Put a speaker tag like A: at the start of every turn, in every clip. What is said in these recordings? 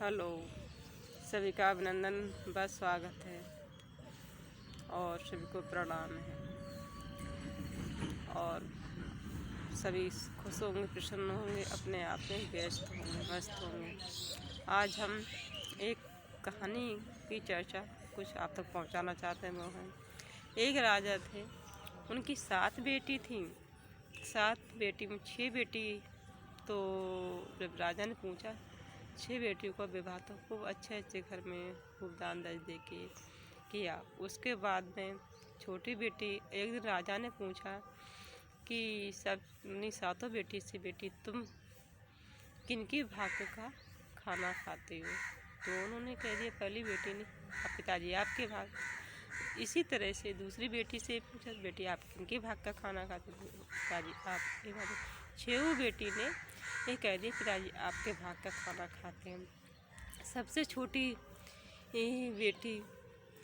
A: Hello, सभी का अभिनंदन व स्वागत है और सभी को प्रणाम है। और सभी खुश होंगे, प्रसन्न होंगे, अपने आप में व्यस्त होंगे, मस्त होंगे। आज हम एक कहानी की चर्चा कुछ आप तक पहुंचाना चाहते हैं। वो है, एक राजा थे, उनकी 7 बेटी थीं। 7 बेटी में 6 बेटी। तो जब राजा ने पूछा 6 बेटियों का विवाह तो खूब अच्छे घर में खूब दान दहेज दे के किया। उसके बाद में छोटी बेटी, एक दिन राजा ने पूछा कि सब अपनी 7 बेटी से बेटी तुम किनकी भाग्य का खाना खाते हो? तो उन्होंने कह दिया पहली बेटी ने पिताजी आपके भाग। इसी तरह से दूसरी बेटी से पूछा बेटी आप किनके भाग का खाना खाते हो? पिताजी आपके भाग। 6वीं बेटी ने ये कह दिया पिताजी आपके भाग का खाना खाते हैं। सबसे छोटी बेटी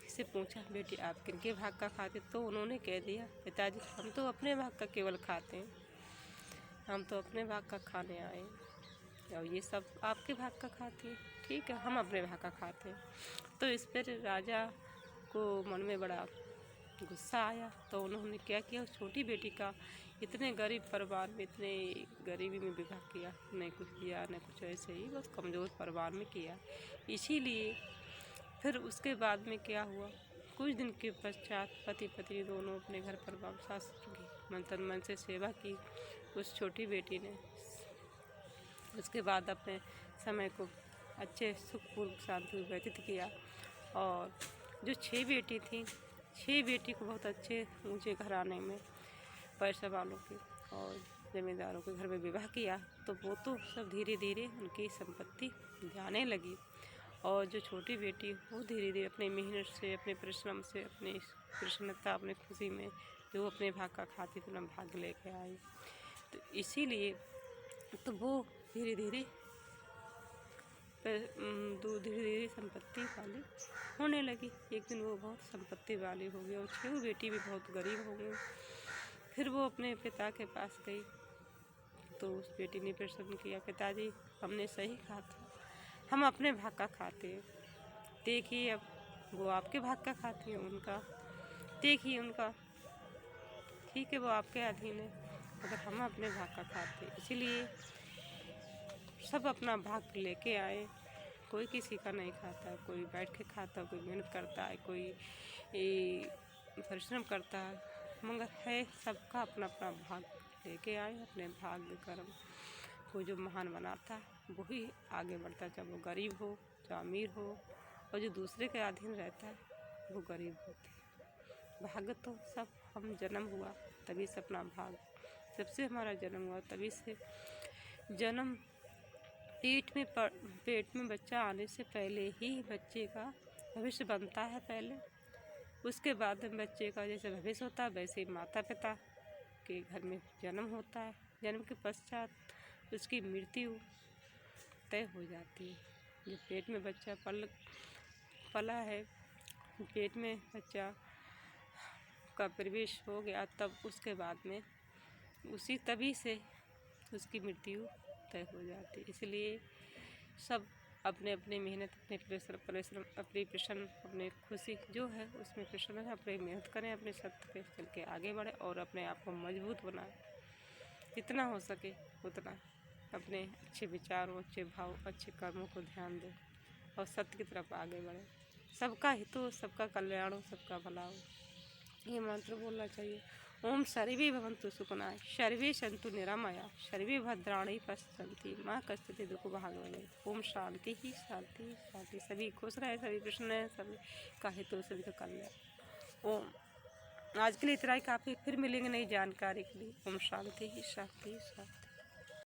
A: से पूछा बेटी आप किनके भाग का खाते? तो उन्होंने कह दिया पिताजी हम तो अपने भाग का केवल खाते हैं, हम तो अपने भाग का खाने आए और ये सब आपके भाग का खाते हैं। ठीक है, हम अपने भाग का खाते हैं। तो इस पर राजा को मन में बड़ा गुस्सा आया। तो उन्होंने क्या किया, उस छोटी बेटी का इतने गरीब परिवार में, इतने गरीबी में विवाह किया, न कुछ दिया न कुछ, ऐसे ही बस कमज़ोर परिवार में किया। इसीलिए फिर उसके बाद में क्या हुआ, कुछ दिन के पश्चात पति पत्नी दोनों अपने घर पर वापस की मंथन मन से सेवा की उस छोटी बेटी ने। उसके बाद अपने समय को अच्छे सुखपूर्व शांति व्यतीत किया। और जो 6 बेटी थी, 6 बेटी को बहुत अच्छे ऊंचे घराने में पैसा वालों के और जमींदारों के घर में विवाह किया। तो वो तो सब धीरे धीरे उनकी संपत्ति जाने लगी। और जो छोटी बेटी वो धीरे धीरे अपनी मेहनत से, अपने परिश्रम से, अपनी प्रसन्नता, अपनी खुशी में जो अपने भाग का खाती थी, अपना भाग लेके आई। तो इसीलिए तो वो धीरे धीरे संपत्ति वाली होने लगी। एक दिन वो बहुत संपत्ति वाली हो गई और 6 बेटी भी बहुत गरीब हो गई। फिर वो अपने पिता के पास गई तो उस बेटी ने प्रश्न किया पिताजी हमने सही कहा था, हम अपने भाग का खाते हैं। देखिए अब वो आपके भाग का खाती हैं, उनका देखिए उनका ठीक है, वो आपके अधीन है, अगर हम अपने भाग का खाते हैं। इसीलिए सब अपना भाग लेके आए। कोई किसी का नहीं खाता, कोई बैठ के खाता, कोई मेहनत करता है, कोई परिश्रम करता है, मगर है सबका अपना अपना भाग लेके आए। अपने भाग्य कर्म को जो महान बनाता है वही आगे बढ़ता है, चाहे वो गरीब हो चाहे अमीर हो। और जो दूसरे के अधीन रहता है वो गरीब होते हैं। भाग्य तो सब हम जन्म हुआ तभी से अपना भाग, सबसे हमारा जन्म हुआ तभी से जन्म पेट में बच्चा आने से पहले ही बच्चे का भविष्य बनता है पहले। उसके बाद में बच्चे का जैसे भविष्य होता है वैसे ही माता पिता के घर में जन्म होता है। जन्म के पश्चात उसकी मृत्यु तय हो जाती है। जब पेट में बच्चा पला है, पेट में बच्चा का प्रवेश हो गया, तब उसके बाद में तभी से उसकी मृत्यु तय हो जाती है। इसलिए सब अपने अपने मेहनत, अपने परिश्रम, अपनी प्रसन्न, अपने खुशी जो है उसमें प्रसन्न है, अपनी मेहनत करें, अपने सत्य पे चल के आगे बढ़े और अपने आप को मजबूत बनाएं। जितना हो सके उतना अपने अच्छे विचारों, अच्छे भाव, अच्छे कर्मों को ध्यान दें और सत्य की तरफ आगे बढ़ें। सबका हित हो, सबका कल्याण हो, सबका भला हो, ये मंत्र बोलना चाहिए। ओम सर्वे भवन्तु सुखिनः, सर्वे सन्तु निरामया, सर्वे भद्राणि पश्यन्ति मां कश्चित् दुःखभाग् भवेत्। ओम शांति ही शांति शांति। सभी खुश रहे, सभी प्रसन्न रहे, सभी का हित हो, सभी का कल्याण। ओम आज के लिए इतना ही काफ़ी, फिर मिलेंगे नई जानकारी के लिए। ओम शांति ही शांति शांति।